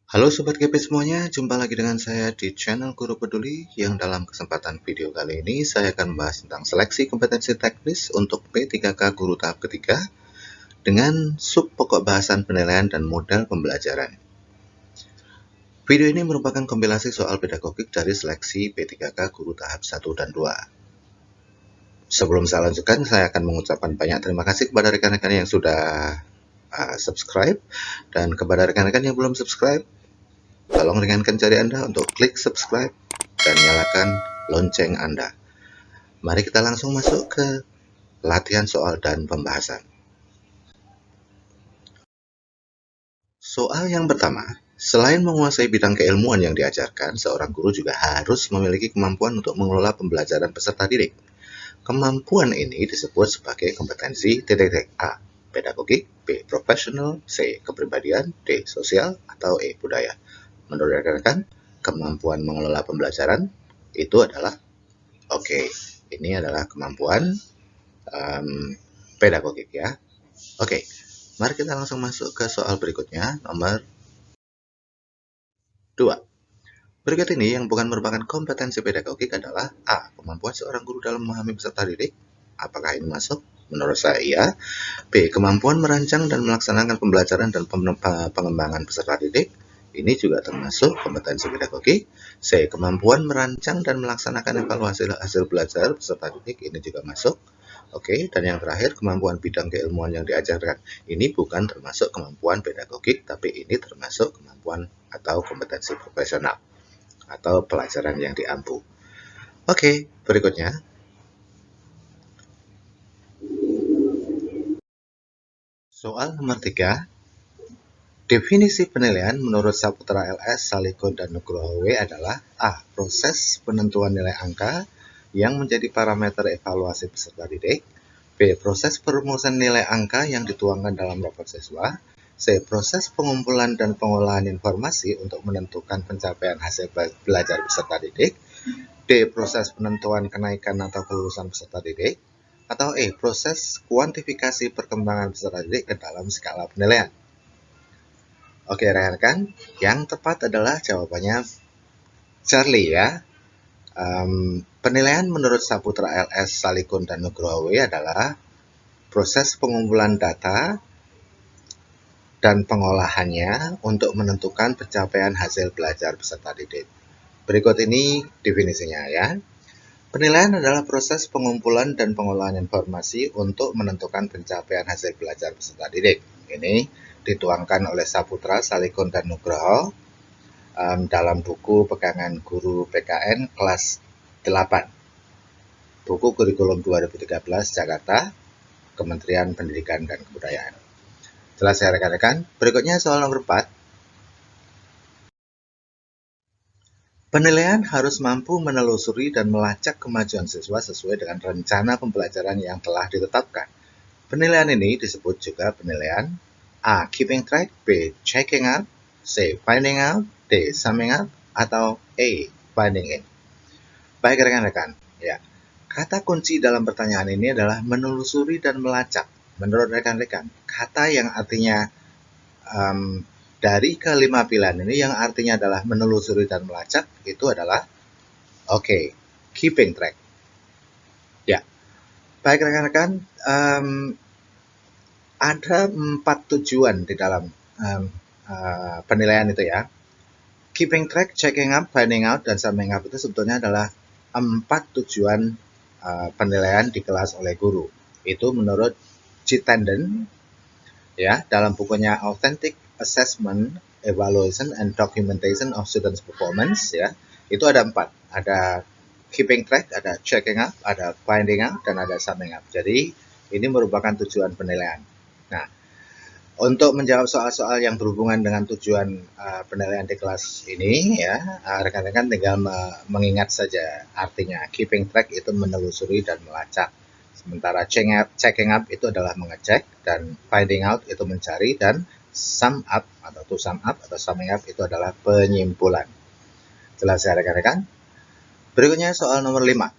Halo Sobat GP semuanya, jumpa lagi dengan saya di channel Guru Peduli yang dalam kesempatan video kali ini saya akan membahas tentang seleksi kompetensi teknis untuk P3K Guru tahap ketiga dengan sub pokok bahasan penilaian dan model pembelajaran. Video ini merupakan kompilasi soal pedagogik dari seleksi P3K Guru tahap 1 dan 2. Sebelum saya lanjutkan, saya akan mengucapkan banyak terima kasih kepada rekan-rekan yang sudah subscribe dan kepada rekan-rekan yang belum subscribe, tolong ringankan jari Anda untuk klik subscribe dan nyalakan lonceng Anda. Mari kita langsung masuk ke latihan soal dan pembahasan. Soal yang pertama, selain menguasai bidang keilmuan yang diajarkan, seorang guru juga harus memiliki kemampuan untuk mengelola pembelajaran peserta didik. Kemampuan ini disebut sebagai kompetensi A. Pedagogik, B. Profesional, C. Kepribadian, D. Sosial, atau E. Budaya. Menurut rekan-rekan, kemampuan mengelola pembelajaran itu adalah ini adalah kemampuan pedagogik ya. Mari kita langsung masuk ke soal berikutnya, nomor 2. Berikut ini yang bukan merupakan kompetensi pedagogik adalah A. Kemampuan seorang guru dalam memahami peserta didik. Apakah ini masuk? Menurut saya iya. B. Kemampuan merancang dan melaksanakan pembelajaran dan pengembangan peserta didik. Ini juga termasuk kompetensi pedagogik. C. Kemampuan merancang dan melaksanakan evaluasi hasil belajar peserta didik. Ini juga masuk. Dan yang terakhir, kemampuan bidang keilmuan yang diajarkan. Ini bukan termasuk kemampuan pedagogik, tapi ini termasuk kemampuan atau kompetensi profesional atau pelajaran yang diampu. Berikutnya. Soal nomor 3. Definisi penilaian menurut Saputra LS, Salikun, dan Nugroho W adalah A. Proses penentuan nilai angka yang menjadi parameter evaluasi peserta didik. B. Proses perumusan nilai angka yang dituangkan dalam rapor siswa. C. Proses pengumpulan dan pengolahan informasi untuk menentukan pencapaian hasil belajar peserta didik. D. Proses penentuan kenaikan atau kelulusan peserta didik. Atau E. Proses kuantifikasi perkembangan peserta didik ke dalam skala penilaian. Rekan-rekan, yang tepat adalah jawabannya Charlie ya. Penilaian menurut Saputra LS, Salikun, dan Nugroho W adalah proses pengumpulan data dan pengolahannya untuk menentukan pencapaian hasil belajar peserta didik. Berikut ini definisinya ya. Penilaian adalah proses pengumpulan dan pengolahan informasi untuk menentukan pencapaian hasil belajar peserta didik. Ini dituangkan oleh Saputra, Salikun, dan Nugroho dalam buku Pegangan Guru PKN kelas 8. Buku Kurikulum 2013 Jakarta, Kementerian Pendidikan dan Kebudayaan. Jelas ya rekan-rekan? Berikutnya soal nomor 4. Penilaian harus mampu menelusuri dan melacak kemajuan siswa sesuai dengan rencana pembelajaran yang telah ditetapkan. Penilaian ini disebut juga penilaian A. Keeping track, B. Checking up, C. Finding out, D. Summing up, atau E. Finding in. Baik rekan-rekan, ya. Kata kunci dalam pertanyaan ini adalah menelusuri dan melacak. Menurut rekan-rekan, kata yang artinya dari kelima pilihan ini yang artinya adalah menelusuri dan melacak itu adalah keeping track. Ya, baik rekan-rekan, ada 4 tujuan di dalam penilaian itu ya. Keeping track, checking up, finding out, dan summing up itu sebetulnya adalah 4 tujuan penilaian di kelas oleh guru. Itu menurut Chittenden ya, dalam bukunya Authentic Assessment, Evaluation, and Documentation of Students' Performance ya. Itu ada 4. Ada keeping track, ada checking up, ada finding out, dan ada summing up. Jadi ini merupakan tujuan penilaian. Nah, untuk menjawab soal-soal yang berhubungan dengan tujuan penilaian di kelas ini ya, rekan-rekan tinggal mengingat saja artinya. Keeping track itu menelusuri dan melacak. Sementara checking up itu adalah mengecek, dan finding out itu mencari, dan sum up atau to sum up atau summing up itu adalah penyimpulan. Jelas ya rekan-rekan? Berikutnya soal nomor 5.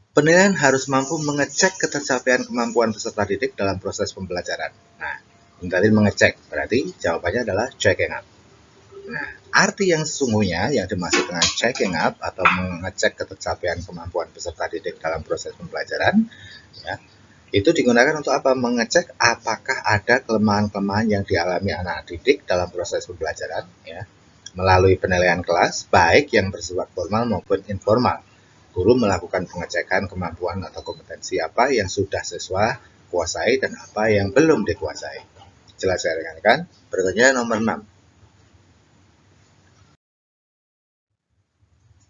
Penilaian harus mampu mengecek ketercapaian kemampuan peserta didik dalam proses pembelajaran. Nah, Tadi mengecek, berarti jawabannya adalah checking up. Nah, arti yang sesungguhnya yang dimaksud dengan checking up atau mengecek ketercapaian kemampuan peserta didik dalam proses pembelajaran, ya, itu digunakan untuk apa? Mengecek apakah ada kelemahan-kelemahan yang dialami anak didik dalam proses pembelajaran, ya, melalui penilaian kelas, baik yang bersifat formal maupun informal. Guru melakukan pengecekan kemampuan atau kompetensi apa yang sudah siswa kuasai dan apa yang belum dikuasai. Jelas ya rekan-rekan? Berikutnya nomor 6.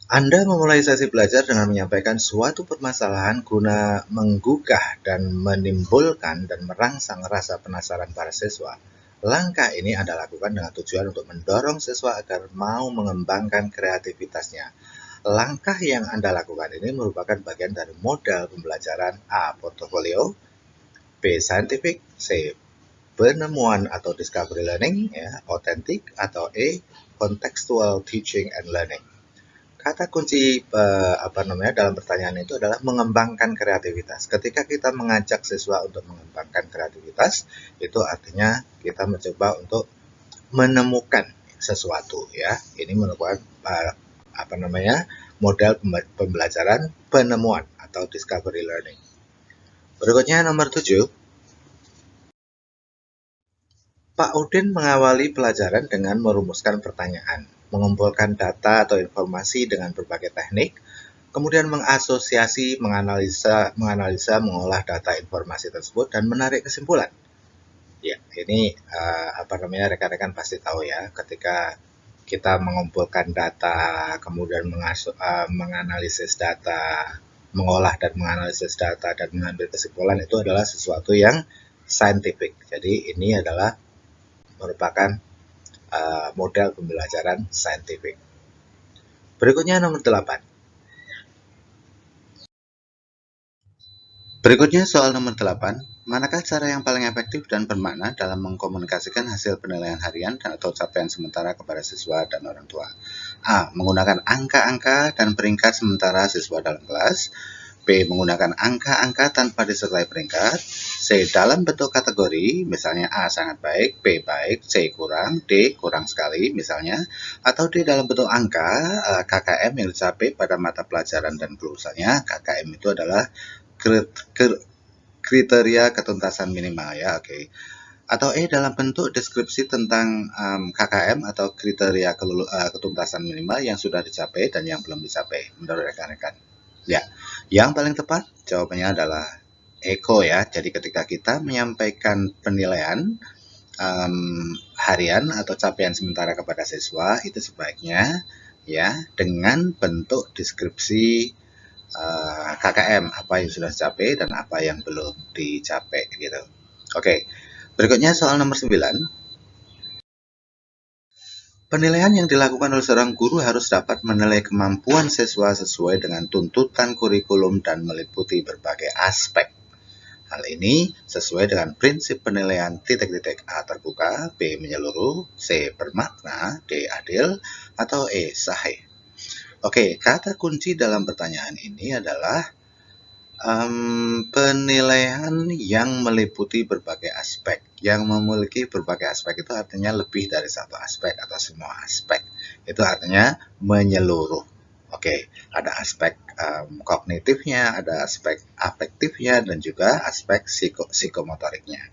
Anda memulai sesi belajar dengan menyampaikan suatu permasalahan guna menggugah dan menimbulkan dan merangsang rasa penasaran para siswa. Langkah ini Anda lakukan dengan tujuan untuk mendorong siswa agar mau mengembangkan kreativitasnya. Langkah yang Anda lakukan ini merupakan bagian dari modal pembelajaran A. Portfolio, B. Scientific, C. Penemuan atau discovery learning, ya, authentic, atau E. Contextual teaching and learning. Kata kunci dalam pertanyaan itu adalah mengembangkan kreativitas. Ketika kita mengajak siswa untuk mengembangkan kreativitas, itu artinya kita mencoba untuk menemukan sesuatu, ya. Ini merupakan modal pembelajaran penemuan atau discovery learning. Berikutnya nomor 7. Pak Udin mengawali pelajaran dengan merumuskan pertanyaan, mengumpulkan data atau informasi dengan berbagai teknik, kemudian mengasosiasi, menganalisa, mengolah data informasi tersebut dan menarik kesimpulan. Ya, ini rekan-rekan pasti tahu ya, ketika kita mengumpulkan data, kemudian menganalisis data, mengolah dan menganalisis data dan mengambil kesimpulan, itu adalah sesuatu yang scientific. Jadi ini adalah merupakan model pembelajaran scientific. Berikutnya nomor 8. Berikutnya soal nomor 8. Manakah cara yang paling efektif dan bermakna dalam mengkomunikasikan hasil penilaian harian atau capaian sementara kepada siswa dan orang tua? A. Menggunakan angka-angka dan peringkat sementara siswa dalam kelas. B. Menggunakan angka-angka tanpa disertai peringkat. C. Dalam bentuk kategori, misalnya A sangat baik, B baik, C kurang, D kurang sekali misalnya. Atau D dalam bentuk angka, KKM yang dicapai pada mata pelajaran dan kelulusannya. KKM itu adalah kriteria ketuntasan minimal, ya, oke. Atau E dalam bentuk deskripsi tentang KKM atau kriteria ketuntasan minimal yang sudah dicapai dan yang belum dicapai menurut rekan-rekan. Ya, yang paling tepat jawabannya adalah Eko, ya. Jadi ketika kita menyampaikan penilaian harian atau capaian sementara kepada siswa, itu sebaiknya ya dengan bentuk deskripsi KKM, apa yang sudah dicapai dan apa yang belum dicapai gitu. Oke. Berikutnya soal nomor 9. Penilaian yang dilakukan oleh seorang guru harus dapat menilai kemampuan siswa sesuai dengan tuntutan kurikulum dan meliputi berbagai aspek. Hal ini sesuai dengan prinsip penilaian titik-titik A terbuka, B menyeluruh, C bermakna, D adil, atau E sahih. Oke, kata kunci dalam pertanyaan ini adalah penilaian yang meliputi berbagai aspek. Yang memiliki berbagai aspek itu artinya lebih dari satu aspek atau semua aspek. Itu artinya menyeluruh. Oke, ada aspek kognitifnya, ada aspek afektifnya, dan juga aspek psikomotoriknya.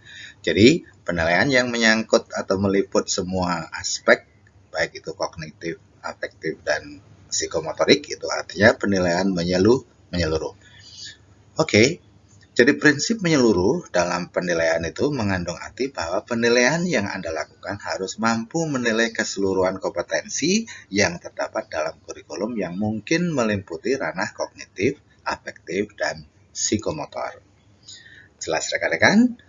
Jadi, penilaian yang menyangkut atau meliput semua aspek, baik itu kognitif, afektif, dan psikomotorik, itu artinya penilaian menyeluruh. Oke, jadi prinsip menyeluruh dalam penilaian itu mengandung arti bahwa penilaian yang Anda lakukan harus mampu menilai keseluruhan kompetensi yang terdapat dalam kurikulum yang mungkin meliputi ranah kognitif, afektif, dan psikomotor. Jelas rekan-rekan?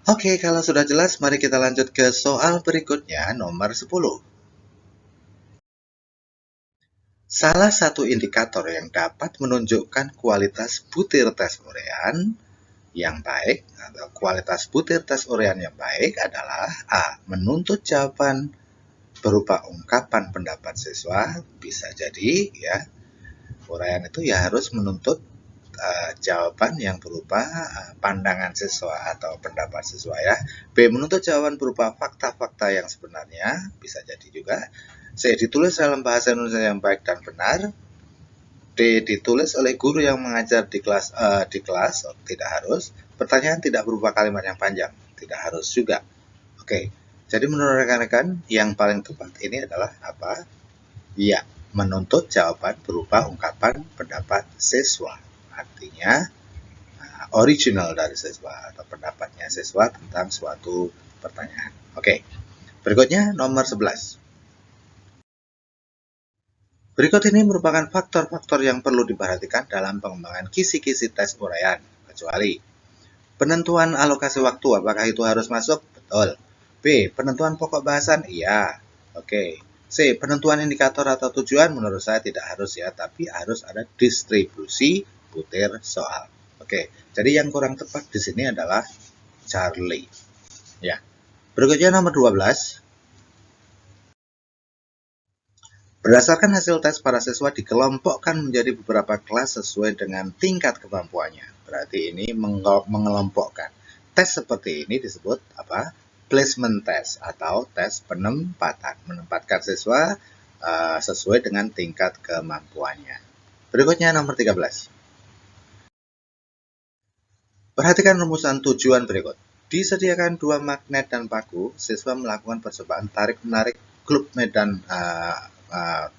Oke, kalau sudah jelas, mari kita lanjut ke soal berikutnya, nomor 10. Salah satu indikator yang dapat menunjukkan kualitas butir tes urean yang baik atau kualitas butir tes urean yang baik adalah A. Menuntut jawaban berupa ungkapan pendapat siswa, bisa jadi ya. Uraian itu ya harus menuntut jawaban yang berupa pandangan siswa atau pendapat siswa ya. B. Menuntut jawaban berupa fakta-fakta yang sebenarnya, bisa jadi juga. C. Ditulis dalam bahasa Indonesia yang baik dan benar. D. Ditulis oleh guru yang mengajar di kelas, tidak harus. Pertanyaan tidak berupa kalimat yang panjang, tidak harus juga. Oke, jadi menurut rekan-rekan yang paling tepat ini adalah apa? Ya, menuntut jawaban berupa ungkapan pendapat siswa. Artinya original dari siswa atau pendapatnya siswa tentang suatu pertanyaan. Oke, berikutnya nomor 11. Berikut ini merupakan faktor-faktor yang perlu diperhatikan dalam pengembangan kisi-kisi tes uraian, kecuali penentuan alokasi waktu, apakah itu harus masuk? Betul. B. Penentuan pokok bahasan? Iya. Oke. C. Penentuan indikator atau tujuan? Menurut saya tidak harus ya, tapi harus ada distribusi butir soal. Oke. Jadi yang kurang tepat di sini adalah Charlie. Ya. Berikutnya nomor 12. Berdasarkan hasil tes, para siswa dikelompokkan menjadi beberapa kelas sesuai dengan tingkat kemampuannya. Berarti ini mengelompokkan. Tes seperti ini disebut apa? Placement test atau tes penempatan. Menempatkan siswa sesuai dengan tingkat kemampuannya. Berikutnya nomor 13. Perhatikan rumusan tujuan berikut. Disediakan 2 magnet dan paku, siswa melakukan percobaan tarik-menarik klub medan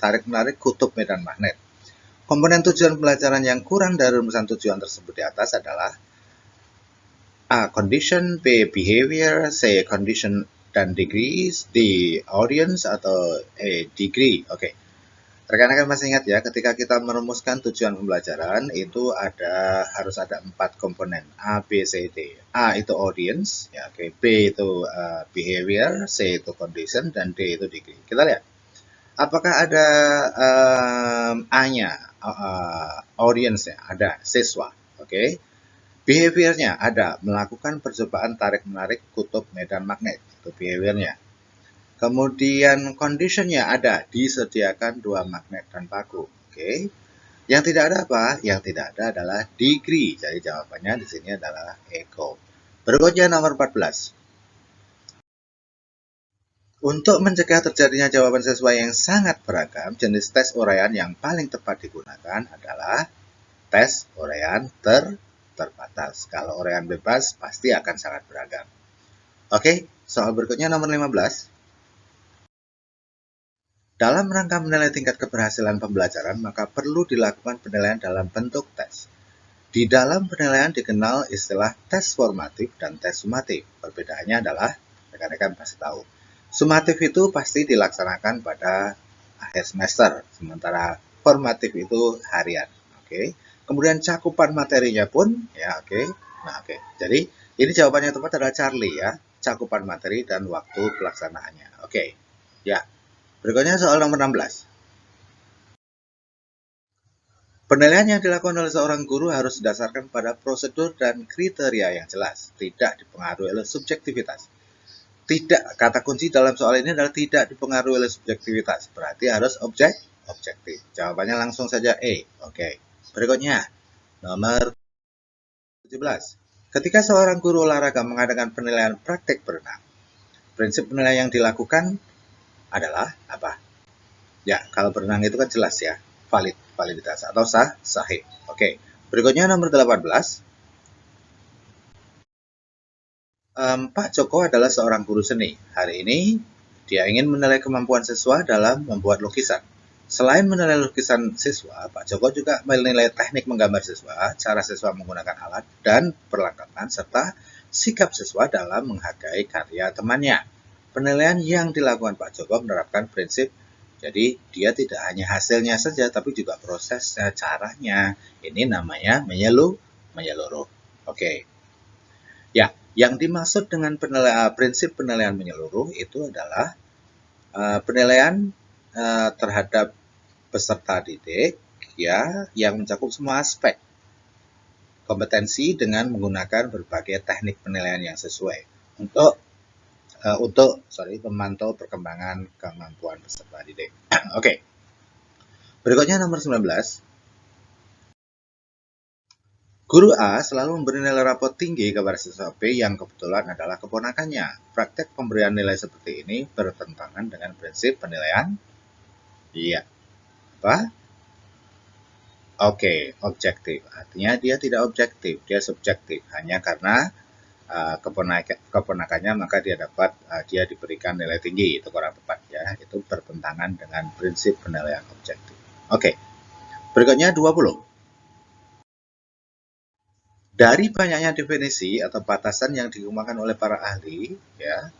tarik-menarik kutub medan magnet. Komponen tujuan pembelajaran yang kurang dari rumusan tujuan tersebut di atas adalah A. Condition, B. Behavior, C. Condition dan degrees, D. Audience, atau E. Degree. Oke. Rekan-rekan masih ingat ya, ketika kita merumuskan tujuan pembelajaran itu harus ada 4 komponen A, B, C, D. A itu audience, ya, oke. B itu behavior, C itu condition, dan D itu degree. Kita lihat. Apakah ada A-nya, audience-nya? Ada, siswa. Oke. Behavior-nya ada, melakukan percobaan tarik-menarik kutub medan magnet. Itu behavior-nya. Kemudian condition-nya ada, disediakan 2 magnet dan paku. Oke. Yang tidak ada apa? Yang tidak ada adalah degree. Jadi jawabannya di sini adalah echo. Berikutnya nomor 14. Untuk mencegah terjadinya jawaban sesuai yang sangat beragam, jenis tes uraian yang paling tepat digunakan adalah tes uraian terbatas. Kalau uraian bebas pasti akan sangat beragam. Oke, soal berikutnya nomor 15. Dalam rangka menilai tingkat keberhasilan pembelajaran, maka perlu dilakukan penilaian dalam bentuk tes. Di dalam penilaian dikenal istilah tes formatif dan tes sumatif. Perbedaannya adalah, rekan-rekan pasti tahu. Sumatif itu pasti dilaksanakan pada akhir semester, sementara formatif itu harian. Oke. Kemudian cakupan materinya pun, ya oke. Nah oke. Jadi ini jawabannya tepat adalah Charlie ya, cakupan materi dan waktu pelaksanaannya. Oke. Ya. Berikutnya soal nomor 16. Penilaian yang dilakukan oleh seorang guru harus didasarkan pada prosedur dan kriteria yang jelas, tidak dipengaruhi oleh subjektivitas. Tidak, kata kunci dalam soal ini adalah tidak dipengaruhi oleh subjektivitas, berarti harus objektif. Jawabannya langsung saja E. Oke. Berikutnya, nomor 17. Ketika seorang guru olahraga mengadakan penilaian praktek berenang, prinsip penilaian yang dilakukan adalah apa? Ya, kalau berenang itu kan jelas ya, validitas atau sahih. Oke. Berikutnya nomor 18. Pak Joko adalah seorang guru seni. Hari ini dia ingin menilai kemampuan siswa dalam membuat lukisan. Selain menilai lukisan siswa, Pak Joko juga menilai teknik menggambar siswa, cara siswa menggunakan alat dan perlengkapan, serta sikap siswa dalam menghargai karya temannya. Penilaian yang dilakukan Pak Joko menerapkan prinsip, jadi dia tidak hanya hasilnya saja, tapi juga prosesnya, caranya. Ini namanya menyeluruh. Oke. Ya, yang dimaksud dengan prinsip penilaian menyeluruh itu adalah penilaian terhadap peserta didik ya yang mencakup semua aspek kompetensi dengan menggunakan berbagai teknik penilaian yang sesuai untuk memantau perkembangan kemampuan peserta didik. Oke. Berikutnya nomor 19. Guru A selalu memberi nilai rapot tinggi kepada siswa B yang kebetulan adalah keponakannya. Praktek pemberian nilai seperti ini bertentangan dengan prinsip penilaian. Iya. Apa? Oke, objektif. Artinya dia tidak objektif, dia subjektif. Hanya karena keponakannya maka dia diberikan nilai tinggi. Itu kurang tepat ya. Itu bertentangan dengan prinsip penilaian objektif. Oke. Berikutnya 20. Dari banyaknya definisi atau batasan yang dikemukakan oleh para ahli, ya,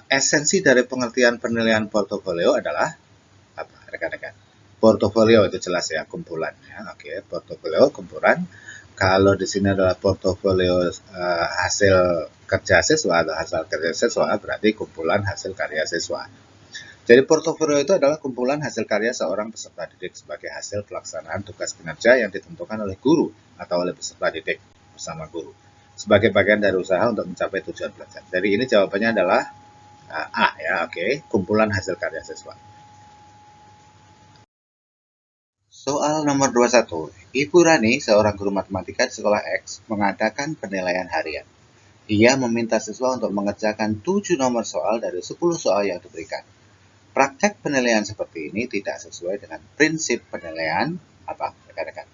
esensi dari pengertian penilaian portofolio adalah apa, rekan-rekan? Portofolio itu jelas ya, kumpulan ya. Oke, portofolio kumpulan. Kalau di sini adalah portofolio hasil kerja siswa atau hasil kerja siswa, berarti kumpulan hasil karya siswa. Jadi portofolio itu adalah kumpulan hasil karya seorang peserta didik sebagai hasil pelaksanaan tugas kinerja yang ditentukan oleh guru atau oleh peserta didik bersama guru sebagai bagian dari usaha untuk mencapai tujuan belajar. Jadi ini jawabannya adalah A ya, oke, kumpulan hasil karya siswa. Soal nomor 21. Ibu Rani, seorang guru matematika di sekolah X, mengadakan penilaian harian. Ia meminta siswa untuk mengerjakan 7 nomor soal dari 10 soal yang diberikan. Praktek penilaian seperti ini tidak sesuai dengan prinsip penilaian apa, rekan-rekan?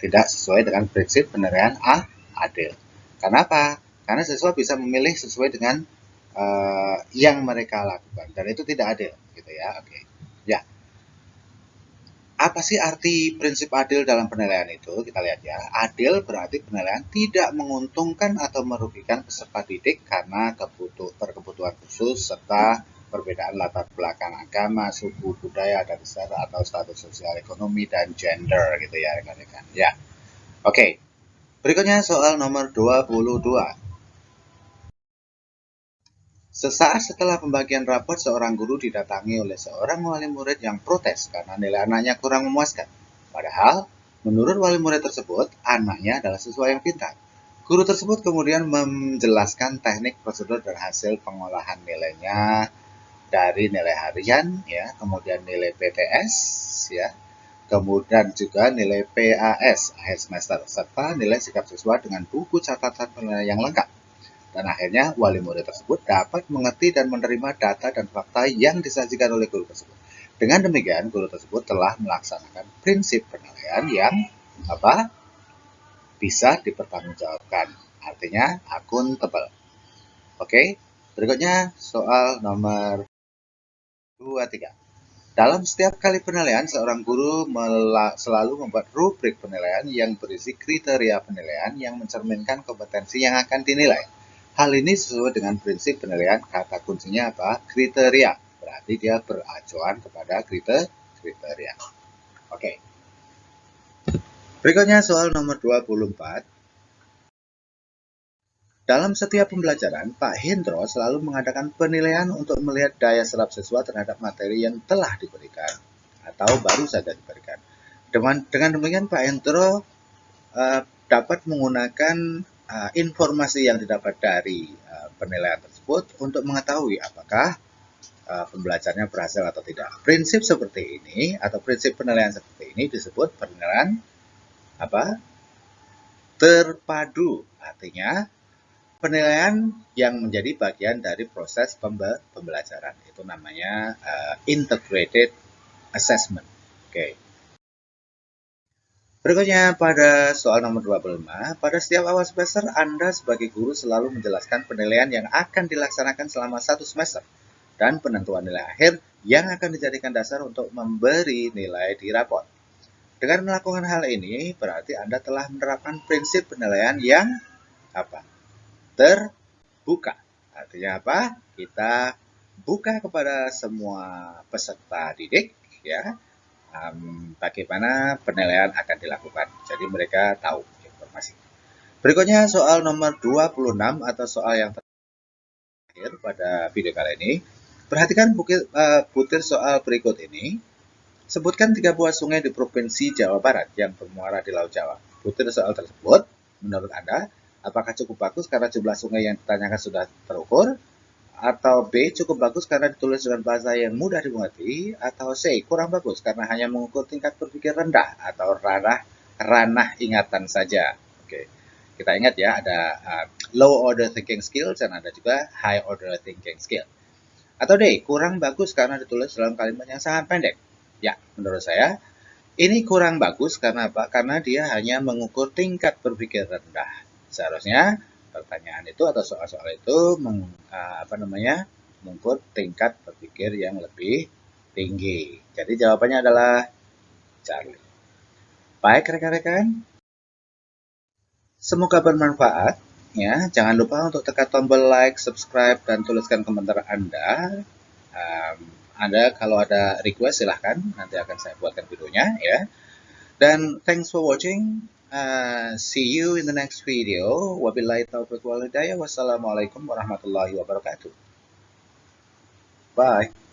Tidak sesuai dengan prinsip penilaian adil. Kenapa? Karena siswa bisa memilih sesuai dengan yang mereka lakukan dan itu tidak adil, gitu ya. Oke. Ya. Apa sih arti prinsip adil dalam penilaian itu? Kita lihat ya. Adil berarti penilaian tidak menguntungkan atau merugikan peserta didik karena berkebutuhan khusus serta perbedaan latar belakang agama, suku, budaya, adat istiadat atau status sosial ekonomi dan gender gitu ya rekan-rekan. Ya. Oke. Berikutnya soal nomor 22. Sesaat setelah pembagian rapot, seorang guru didatangi oleh seorang wali murid yang protes karena nilai anaknya kurang memuaskan. Padahal, menurut wali murid tersebut, anaknya adalah siswa yang pintar. Guru tersebut kemudian menjelaskan teknik, prosedur, dan hasil pengolahan nilainya dari nilai harian, ya, kemudian nilai PTS, ya, kemudian juga nilai PAS akhir semester, serta nilai sikap siswa dengan buku catatan penilaian yang lengkap. Dan akhirnya wali murid tersebut dapat mengerti dan menerima data dan fakta yang disajikan oleh guru tersebut. Dengan demikian, guru tersebut telah melaksanakan prinsip penilaian yang bisa dipertanggungjawabkan. Artinya akuntabel. Oke, berikutnya soal nomor 23. Dalam setiap kali penilaian, seorang guru selalu membuat rubrik penilaian yang berisi kriteria penilaian yang mencerminkan kompetensi yang akan dinilai. Hal ini sesuai dengan prinsip penilaian, kata kuncinya apa? Kriteria. Berarti dia beracuan kepada kriteria. Oke. Berikutnya soal nomor 24. Dalam setiap pembelajaran, Pak Hendro selalu mengadakan penilaian untuk melihat daya serap siswa terhadap materi yang telah diberikan atau baru saja diberikan. Dengan demikian, Pak Hendro dapat menggunakan informasi yang didapat dari penilaian tersebut untuk mengetahui apakah pembelajarannya berhasil atau tidak. Prinsip seperti ini atau prinsip penilaian seperti ini disebut penilaian terpadu. Artinya penilaian yang menjadi bagian dari proses pembelajaran. Itu namanya integrated assessment. Oke. Berikutnya pada soal nomor 25, pada setiap awal semester Anda sebagai guru selalu menjelaskan penilaian yang akan dilaksanakan selama 1 semester dan penentuan nilai akhir yang akan dijadikan dasar untuk memberi nilai di raport. Dengan melakukan hal ini, berarti Anda telah menerapkan prinsip penilaian yang terbuka. Artinya apa? Kita buka kepada semua peserta didik, ya, bagaimana penilaian akan dilakukan. Jadi mereka tahu informasi. Berikutnya soal nomor 26 atau soal yang terakhir pada video kali ini. Perhatikan butir soal berikut ini. Sebutkan 3 buah sungai di Provinsi Jawa Barat yang bermuara di Laut Jawa. Butir soal tersebut, menurut Anda, apakah cukup bagus karena jumlah sungai yang ditanyakan sudah terukur? Atau B, cukup bagus karena ditulis dengan bahasa yang mudah dimengerti? Atau C, kurang bagus karena hanya mengukur tingkat berpikir rendah atau ranah ranah ingatan saja. Oke. Kita ingat ya, ada low order thinking skills dan ada juga high order thinking skill. Atau D, kurang bagus karena ditulis dalam kalimat yang sangat pendek. Ya, menurut saya ini kurang bagus karena apa? Karena dia hanya mengukur tingkat berpikir rendah. Seharusnya pertanyaan itu atau soal-soal itu mengukur tingkat berpikir yang lebih tinggi. Jadi jawabannya adalah Charlie. Baik rekan-rekan, semoga bermanfaat. Ya, jangan lupa untuk tekan tombol like, subscribe, dan tuliskan komentar Anda. Anda kalau ada request silahkan, nanti akan saya buatkan videonya ya. Dan thanks for watching. See you in the next video. Wabillahi taufiq wal hidayah. Wassalamualaikum warahmatullahi wabarakatuh. Bye.